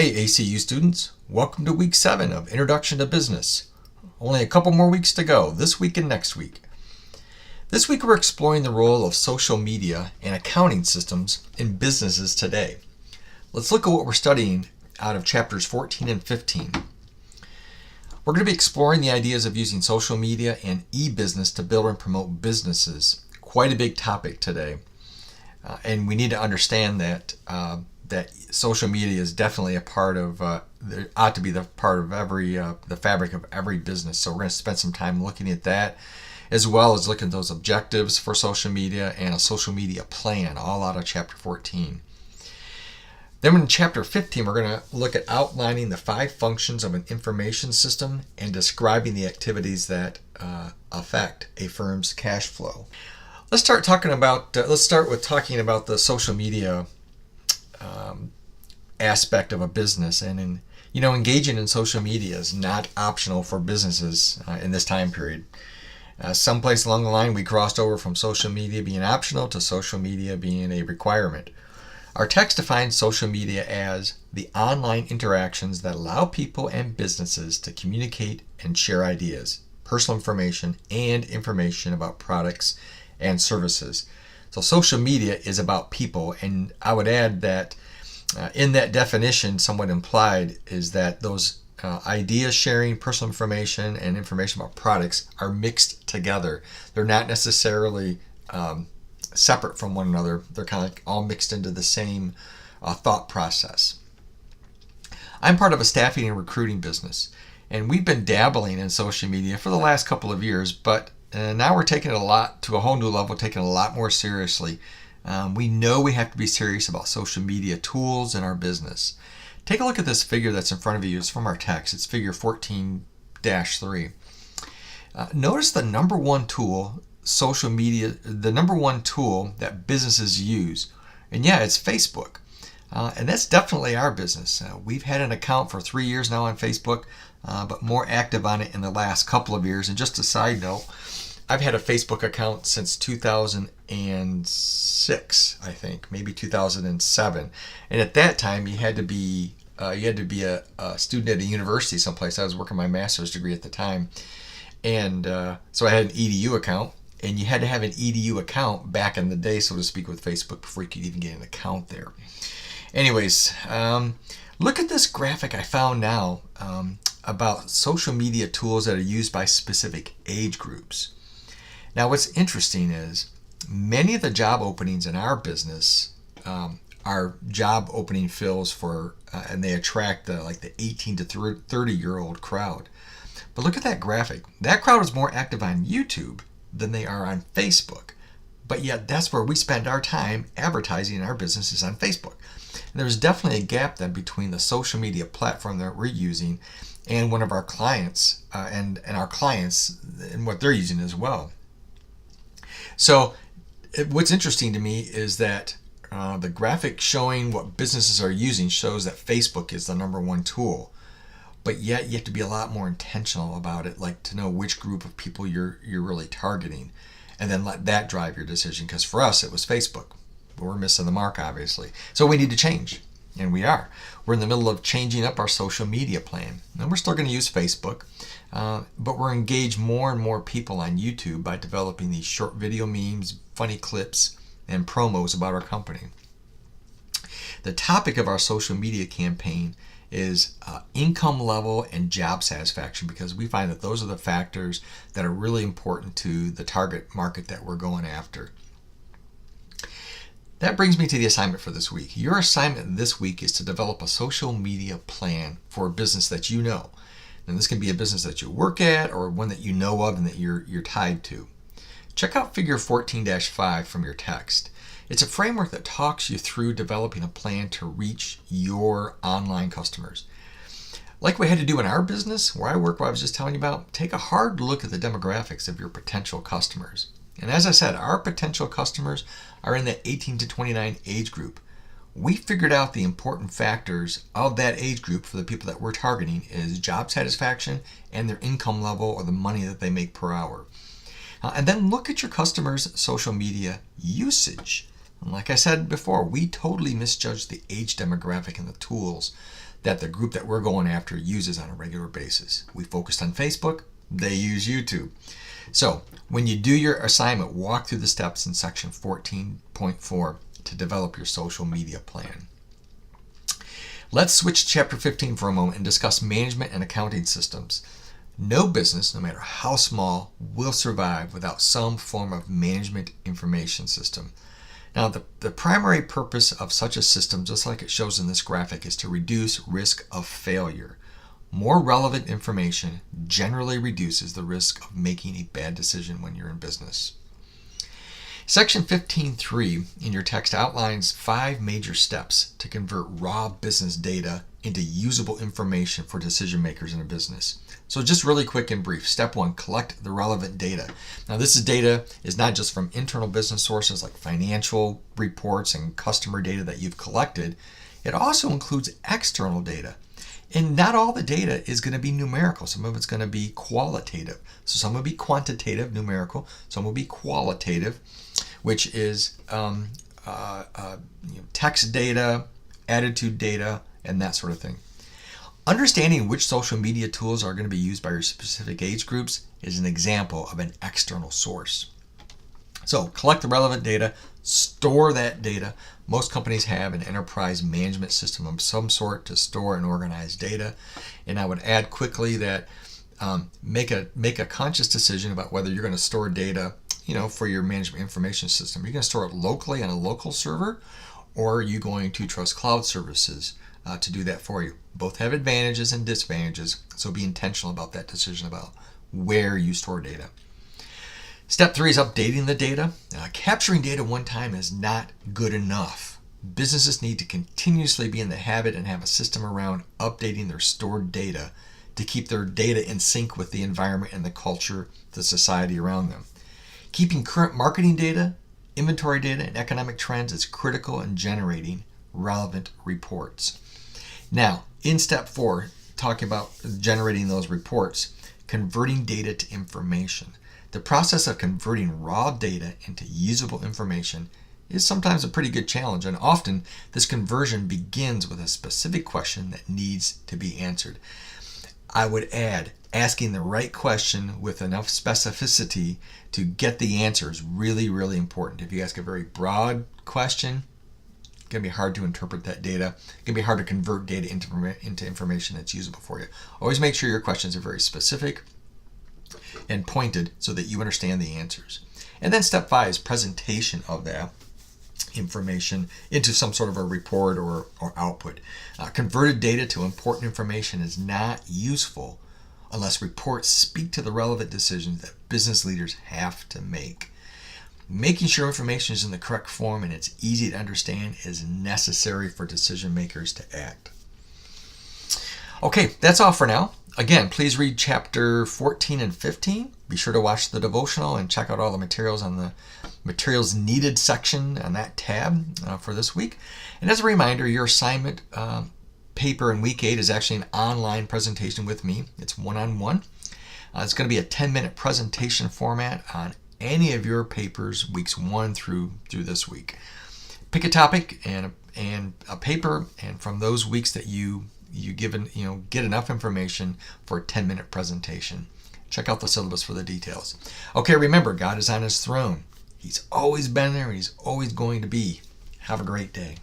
Hey ACU students, welcome to week 7 of Introduction to Business. Only a couple more weeks to go, this week and next week. This week we're exploring the role of social media and accounting systems in businesses today. Let's look at what we're studying out of chapters 14 and 15. We're going to be exploring the ideas of using social media and e-business to build and promote businesses. Quite a big topic today. And we need to understand that social media is definitely a part of, there ought to be the part of the fabric of every business. So we're going to spend some time looking at that, as well as looking at those objectives for social media and a social media plan, all out of chapter 14. Then in chapter 15, we're going to look at outlining the 5 functions of an information system and describing the activities that affect a firm's cash flow. Let's start with talking about the social media aspect of a business, and engaging in social media is not optional for businesses in this time period. Someplace along the line, we crossed over from social media being optional to social media being a requirement. Our text defines social media as the online interactions that allow people and businesses to communicate and share ideas, personal information, and information about products and services. So social media is about people, and I would add that in that definition, somewhat implied is that those ideas sharing, personal information, and information about products are mixed together. They're not necessarily separate from one another. They're kind of like all mixed into the same thought process. I'm part of a staffing and recruiting business, and we've been dabbling in social media for the last couple of years, but now we're taking it to a whole new level, taking it a lot more seriously. We know we have to be serious about social media tools in our business. Take a look at this figure that's in front of you. It's from our text. It's figure 14-3. Notice the number one tool that businesses use. And yeah, it's Facebook. And that's definitely our business. We've had an account for 3 years now on Facebook, but more active on it in the last couple of years. And just a side note, I've had a Facebook account since 2006, I think, maybe 2007. And at that time, you had to be a student at a university someplace. I was working my master's degree at the time, and so I had an EDU account. And you had to have an EDU account back in the day, so to speak, with Facebook before you could even get an account there. Anyways, look at this graphic I found now about social media tools that are used by specific age groups. Now, what's interesting is many of the job openings in our business are job opening fills for, and they attract the 18 to 30-year-old crowd. But look at that graphic. That crowd is more active on YouTube than they are on Facebook. But yet that's where we spend our time advertising our businesses on Facebook. And there's definitely a gap then between the social media platform that we're using and one of our clients and our clients and what they're using as well. So what's interesting to me is that the graphic showing what businesses are using shows that Facebook is the number one tool. But yet you have to be a lot more intentional about it, like to know which group of people you're really targeting, and then let that drive your decision. Because for us, it was Facebook. But we're missing the mark, obviously. So we need to change, and we are. We're in the middle of changing up our social media plan. And we're still going to use Facebook, but we're engaged more and more people on YouTube by developing these short video memes, funny clips, and promos about our company. The topic of our social media campaign is income level and job satisfaction, because we find that those are the factors that are really important to the target market that we're going after. That brings me to the assignment for this week. Your assignment this week is to develop a social media plan for a business that you know. And this can be a business that you work at or one that you know of and that you're tied to. Check out figure 14-5 from your text. It's a framework that talks you through developing a plan to reach your online customers. Like we had to do in our business, where I work, what I was just telling you about, take a hard look at the demographics of your potential customers. And as I said, our potential customers are in the 18 to 29 age group. We figured out the important factors of that age group for the people that we're targeting is job satisfaction and their income level or the money that they make per hour. And then look at your customers' social media usage. And like I said before, we totally misjudged the age demographic and the tools that the group that we're going after uses on a regular basis. We focused on Facebook, they use YouTube. So when you do your assignment, walk through the steps in section 14.4 to develop your social media plan. Let's switch to chapter 15 for a moment and discuss management and accounting systems. No business, no matter how small, will survive without some form of management information system. Now, the primary purpose of such a system, just like it shows in this graphic, is to reduce risk of failure. More relevant information generally reduces the risk of making a bad decision when you're in business. Section 15.3 in your text outlines 5 major steps to convert raw business data into usable information for decision makers in a business. So just really quick and brief. Step 1, collect the relevant data. Now this data is not just from internal business sources like financial reports and customer data that you've collected. It also includes external data. And not all the data is going to be numerical. Some of it's going to be qualitative. So some will be quantitative, numerical. Some will be qualitative, which is text data, attitude data, and that sort of thing. Understanding which social media tools are going to be used by your specific age groups is an example of an external source. So collect the relevant data, store that data. Most companies have an enterprise management system of some sort to store and organize data. And I would add quickly that make a conscious decision about whether you're going to store data, for your management information system. You're going to store it locally on a local server, or are you going to trust cloud services to do that for you? Both have advantages and disadvantages, so be intentional about that decision about where you store data. Step 3 is updating the data. Capturing data one time is not good enough. Businesses need to continuously be in the habit and have a system around updating their stored data to keep their data in sync with the environment and the culture, the society around them. Keeping current marketing data, inventory data, and economic trends is critical in generating relevant reports. Now, in step 4, talking about generating those reports, converting data to information. The process of converting raw data into usable information is sometimes a pretty good challenge, and often this conversion begins with a specific question that needs to be answered. I would add, asking the right question with enough specificity to get the answer is really, really important. If you ask a very broad question, it's going to be hard to interpret that data. It's going to be hard to convert data into information that's usable for you. Always make sure your questions are very specific and pointed so that you understand the answers. And then step 5 is presentation of that information into some sort of a report or output. Converted data to important information is not useful unless reports speak to the relevant decisions that business leaders have to make. Making sure information is in the correct form and it's easy to understand is necessary for decision makers to act. Okay, that's all for now. Again, please read chapter 14 and 15. Be sure to watch the devotional and check out all the materials on the materials needed section on that tab for this week. And as a reminder, your assignment paper in week 8 is actually an online presentation with me. It's one-on-one. It's going to be a 10-minute presentation format on any of your papers weeks 1 through this week. Pick a topic and a paper, and from those weeks that you get enough information for a 10-minute presentation. Check out the syllabus for the details. Okay, remember, God is on his throne. He's always been there and he's always going to be. Have a great day.